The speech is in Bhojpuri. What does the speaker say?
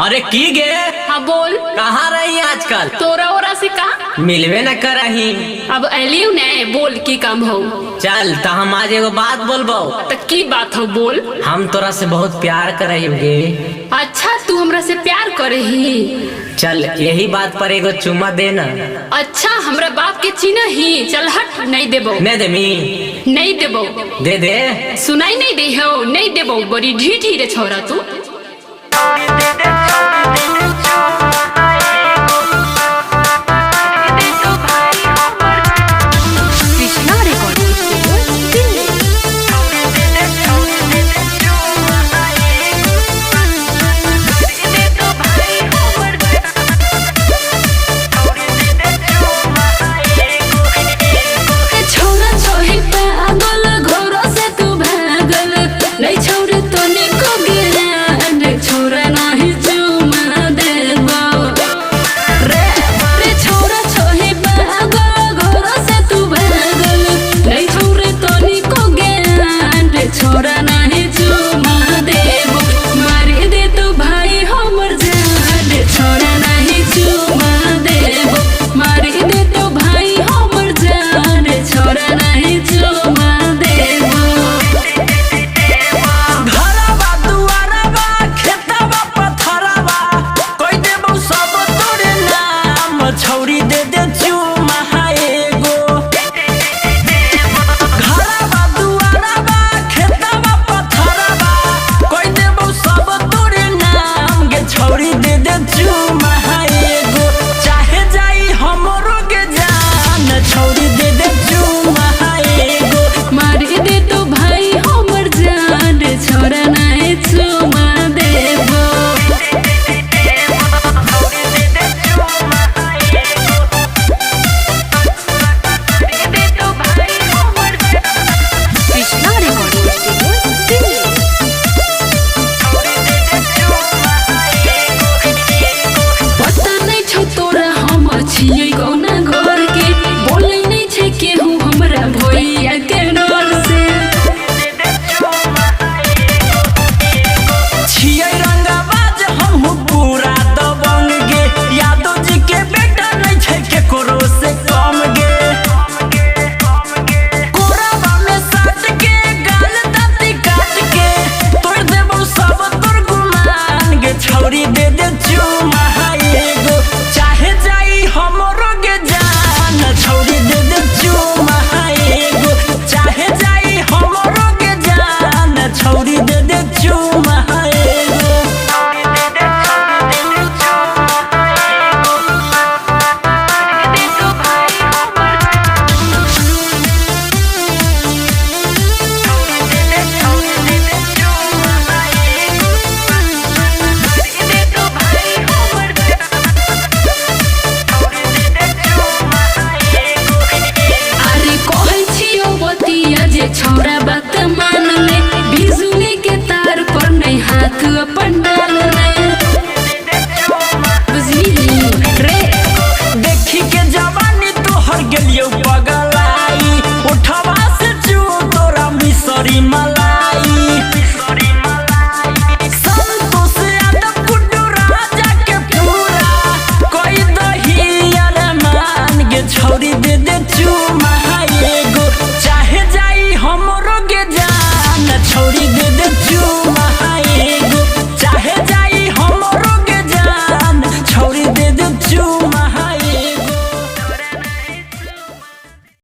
अरे की गे। हाँ बोल। कहाँ रही आजकल? तोरा ओरा से कहा मिलवे न करही। अब अलियो ने बोल की काम हो। चल तो हम आज एगो बात बोलबो। तो की बात हो बोल। हम तोरा से बहुत प्यार करेंगे। अच्छा तू हमरा से प्यार करे ही। चल यही बात पर एगो चुम्मा देना। अच्छा हमरा बाप के चिन्ह ही। चल हट नहीं देबो। नहीं देमी। नहीं देबो। दे दे। सुनाई नहीं दे हो नहीं देबो। बड़ी ढीठ ही रे छोरा तू।